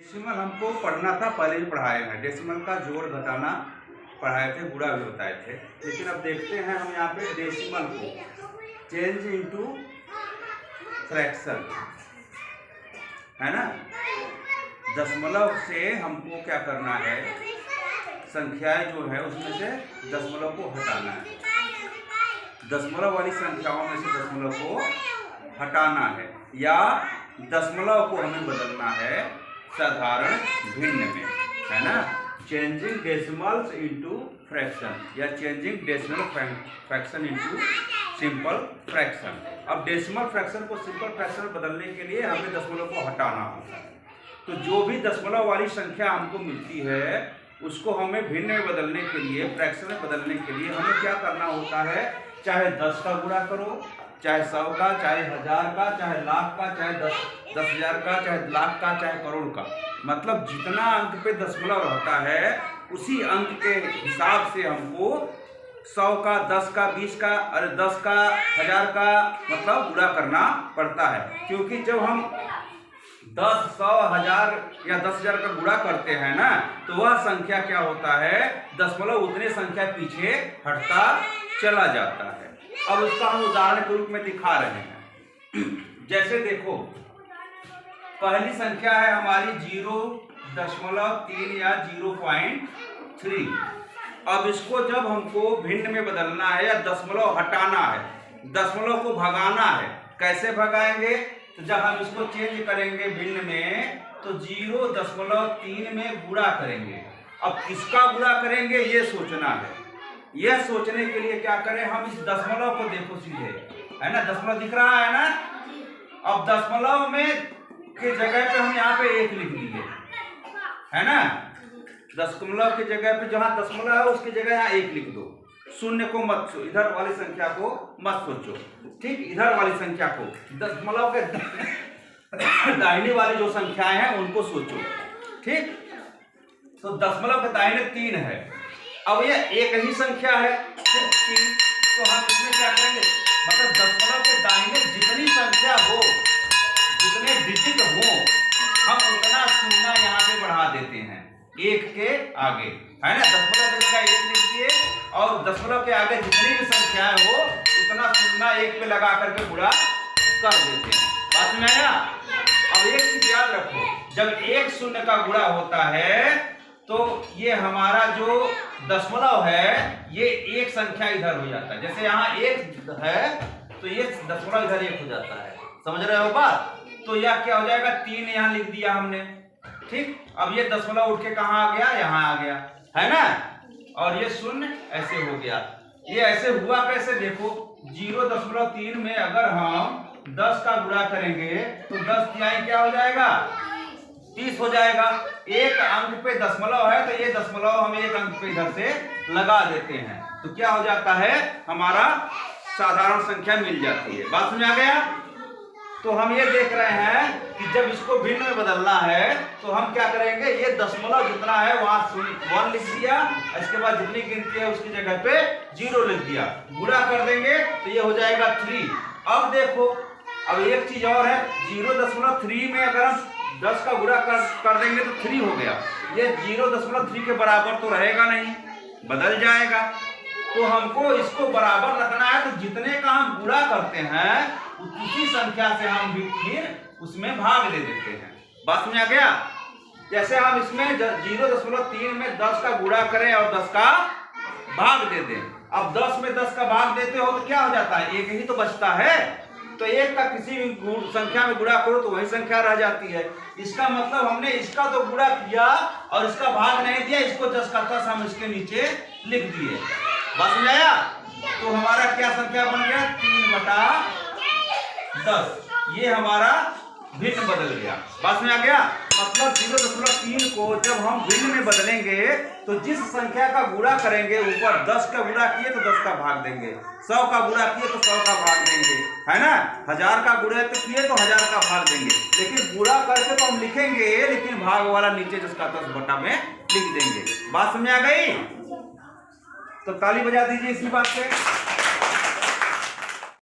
Decimal हमको पढ़ना था, पहले भी पढ़ाए हैं। डेसिमल का जोड़ घटाना पढ़ाए थे, गुणा भी बताए थे। लेकिन अब देखते हैं हम यहाँ पे डेसिमल को चेंज इनटू फ्रैक्शन, है ना। दशमलव से हमको क्या करना है, संख्याएं जो है उसमें से दशमलव को हटाना है। दशमलव वाली संख्याओं में से दशमलव को हटाना है, या दशमलव को हमें बदलना है साधारण भिन्न में, है ना। चेंजिंग डेसिमल्स इनटू फ्रैक्शन, या changing decimal fraction into simple fraction. अब डेसिमल फ्रैक्शन को सिंपल फ्रैक्शन में बदलने के लिए हमें दशमलव को हटाना होगा। तो जो भी दशमलव वाली संख्या हमको मिलती है उसको हमें भिन्न में बदलने के लिए, फ्रैक्शन में बदलने के लिए हमें क्या करना होता है, चाहे 10 का गुणा करो, चाहे 100 का, चाहे 1000 का, चाहे लाख का, चाहे 10,000 का, चाहे लाख का, चाहे करोड़ का। मतलब जितना अंक पे दशमलव रहता है उसी अंक के हिसाब से हमको 100 का, 10 का, 20 का, अरे 10 का, 1000 का मतलब गुणा करना पड़ता है। क्योंकि जब हम 10, 100, 1000 या 10,000 का गुणा करते हैं ना, तो वह संख्या क्या होता है, दशमलव उतने संख्या पीछे हटता चला जाता है। अब उसका हम उदाहरण के रूप में दिखा रहे हैं। जैसे देखो, पहली संख्या है हमारी 0.3 या 0.3। अब इसको जब हमको भिन्न में बदलना है या दशमलव हटाना है, दशमलव को भगाना है, कैसे भगाएंगे, तो जब हम इसको चेंज करेंगे भिन्न में तो 0.3 में गुणा करेंगे। अब किसका गुणा करेंगे ये सोचना है। यह सोचने के लिए क्या करें, हम इस दशमलव को देखो सीधे, है ना, दशमलव दिख रहा है ना। अब दशमलव में के जगह पे हम यहाँ पे 1 लिख दिए, है ना। दशमलव की जगह पे जहाँ दशमलव है उसकी जगह यहाँ 1 लिख दो। शून्य को मत सोचो, इधर वाली संख्या को मत सोचो, ठीक। इधर वाली संख्या को, दशमलव के दाहिनी वाली जो संख्याएं हैं उनको सोचो, ठीक। तो दशमलव के दाहिने 3 है। अब ये एक ही संख्या है, सिर्फ 3। तो हम इसमें क्या करेंगे, मतलब दशमलव के दाहिने जितनी संख्या हो, जितने डिजिट हो, हम उतना शून्य यहाँ पे बढ़ा देते हैं 1 के आगे, है ना। दशमलव की जगह 1 लिख दिए और दशमलव के आगे जितनी भी संख्याएं हो उतना शून्य 1 पे लगा करके गुणा कर देते हैं। बात में आया। अब एक चीज याद रखो, जब 1 शून्य का गुणा होता है तो ये हमारा जो दशमलव है ये एक संख्या इधर हो जाता है। जैसे यहाँ 1 है तो ये दशमलव इधर 1 हो जाता है, समझ रहे हो बात। तो यह क्या हो जाएगा, 3 यहाँ लिख दिया हमने, ठीक। अब ये दशमलव उठ के कहाँ आ गया, यहाँ आ गया, है ना। और ये शून्य ऐसे हो गया। ये ऐसे हुआ कैसे, देखो 0.3 में अगर हम 10 का गुणा करेंगे तो 10 तिहाई क्या हो जाएगा, 30 हो जाएगा। एक अंक पे दशमलव है तो ये दशमलव हम एक अंक पे इधर से लगा देते हैं, तो क्या हो जाता है, हमारा साधारण संख्या मिल जाती है। बात समझ आ गया। तो हम ये देख रहे हैं कि जब इसको भिन्न में बदलना है तो हम क्या करेंगे, ये दशमलव जितना है वहां 1 लिख दिया, इसके बाद जितनी गिनती है उसकी जगह पे 0 लिख दिया, गुणा कर देंगे तो ये हो जाएगा 3। अब देखो, अब एक चीज और है, 0.3 में अगर हम 10 का गुणा कर देंगे तो 3 हो गया। ये 0.3 के बराबर तो रहेगा नहीं, बदल जाएगा। तो हमको इसको बराबर रखना है, तो जितने का हम गुणा करते हैं उसी संख्या से हम भी फिर उसमें भाग दे देते हैं। बात समझ आ गया। जैसे हम इसमें 0.3 में 10 का गुणा करें और 10 का भाग दे दें। अब 10 में 10 का भाग देते हो तो क्या हो जाता है, 1 ही तो बचता है। तो 1 का किसी भी संख्या में गुणा करो तो वही संख्या रह जाती है। इसका मतलब हमने इसका तो गुणा किया और इसका भाग नहीं दिया, इसको 10 का 10 हम इसके नीचे लिख दिए। बात समझ आया। तो हमारा क्या संख्या बन गया, 3/10। ये हमारा भिन्न बदल गया। बात में आ गया। मतलब 0.3 को जब हम भिन्न में बदलेंगे तो जिस संख्या का गुणा करेंगे, ऊपर 10 का गुणा किए तो 10 का भाग देंगे, 100 का गुणा किए तो 100 का भाग देंगे, है ना। 1000 का गुणा किए तो 1000 का भाग देंगे। लेकिन गुणा करके तो हम लिखेंगे, लेकिन भाग वाला नीचे जिसका 10 बटा में लिख देंगे। बात समझ आ गई। तो ताली बजा दीजिए इसी बात पे।